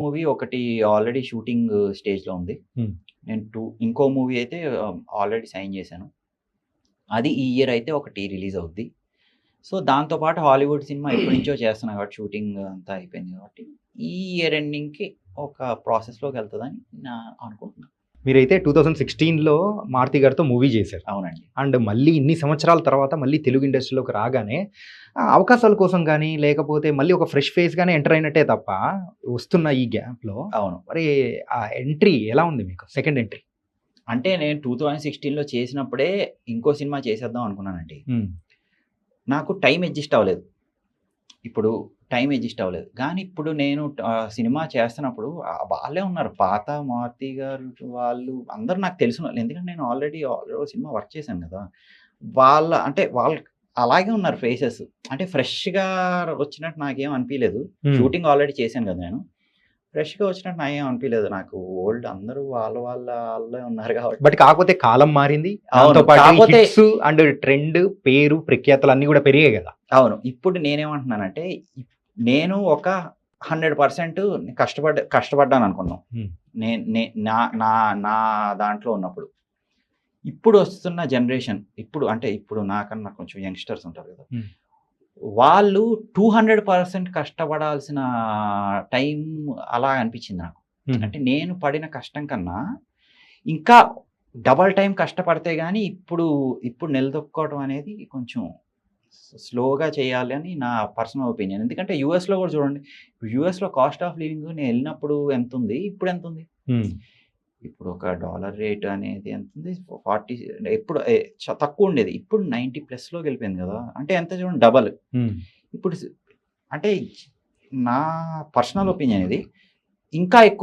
Movie ఒకటి already shooting స్టేజ్‌లో ఉంది. హ్మ్. నేను ఇంకో మూవీ అయితే ఆల్రెడీ సైన్ చేశాను. అది ఈ ఇయర్ అయితే ఒకటి రిలీజ్ అవుద్ది. సో, దాంతో పాటు హాలీవుడ్ సినిమా ఎప్పటినుంచో చేస్తున్నా కాబట్టి షూటింగ్ అంతా అయిపోయింది కాబట్టి, ఈ ఇయర్ ఎండింగ్‌కి ఒక ప్రాసెస్‌లోకెళ్తదని అనుకుంటున్నాను. మీరైతే 2016లో మారుతి గారితో మూవీ చేశారు. అవునండి. అండ్ మళ్ళీ ఇన్ని సంవత్సరాల తర్వాత మళ్ళీ తెలుగు ఇండస్ట్రీలోకి రాగానే అవకాశాల కోసం గానీ, లేకపోతే మళ్ళీ ఒక ఫ్రెష్ ఫేస్‌గానే ఎంటర్ అయినట్టే తప్ప, వస్తున్న ఈ గ్యాప్‌లో అవును. మరి ఆ ఎంట్రీ ఎలా ఉంది మీకు? Second entry? అంటే నేను 2016లో చేసినప్పుడే ఇంకో సినిమా చేసేద్దాం అనుకున్నానండి. హ్మ్. నాకు టైం అడ్జస్ట్ అవ్వలేదు. ఇప్పుడు టైం అడ్జస్ట్ అవ్వలేదు. కానీ ఇప్పుడు నేను సినిమా చేస్తున్నప్పుడు వాళ్ళే ఉన్నారు. పాత మారుతి గారు వాళ్ళు అందరూ నాకు తెలిసినోళ్ళే. ఎందుకంటే నేను ఆల్రెడీ సినిమా వర్క్ చేశాను గదా! వాళ్ళు అలాగే ఉన్నారు ఫేసెస్. అంటే ఫ్రెష్‌గా వచ్చినట్టు నాకేం అనిపియలేదు. హ్మ్. షూటింగ్ ఆల్రెడీ చేశాను గదా నేను. ఫ్రెష్‌గా వచ్చినట్టు నాకేం అనిపియలేదు. నాకు ఓల్డ్ అందరూ ఆళ్ళే ఉన్నారు కాబట్టి. బట్ కాకపోతే కాలం మారింది. అవును. దాంతో పాటు కాపోతే హిట్స్ అండ్ ట్రెండ్, పేరు, ప్రఖ్యాతలు అన్నీ కూడా పెరిగాయి గదా! అవును. ఇప్పుడు నేనేమంటున్నానంటే, నేను ఒక 100% కష్టపడ్డాననుకుందాం. హ్మ్. నేను నే నా నా నా దాంట్లో ఉన్నప్పుడు. ఇప్పుడొస్తున్న జనరేషన్ ఇప్పుడు నాకన్నా కొంచెం యంగ్‌స్టర్స్ ఉంటారు గదా! హ్మ్. వాళ్ళు 200% కష్టపడాల్సిన టైం అలా అనిపిచ్చింది నాకు. హుహు. అంటే నేను పడిన కష్టం కన్నా, ఇంకా డబల్ టైమ్ కష్టపడితే గాని ఇప్పుడు నిలదొక్కుకోవడం అనేది కొంచెం స్లోగా చేయాలి అని నా పర్సనల్ ఒపీనియన్. ఎందుకంటే యూఎస్‌లో గూడా చూడండి. యూఎస్‌లో కాస్ట్ ఆఫ్ లివింగ్ నేనెళ్ళినప్పుడు ఎంతుంది? ఇప్పుడెంతుంది? హ్మ్. ఇప్పుడు ఒక డాలర్ రేట్ అనేది ఎంతుంది? 40 ఎప్పుడు తక్కువుండేది. ఇప్పుడు 90 ప్లస్‌లోకెళ్ళిపోయింది గదా! అంటే ఎంత చూడండి డబల్. హ్మ్. ఇప్పుడు అంటే నా పర్సనల్ ఒపీనియన్ ఇది. ఇంకా ఎక్కువ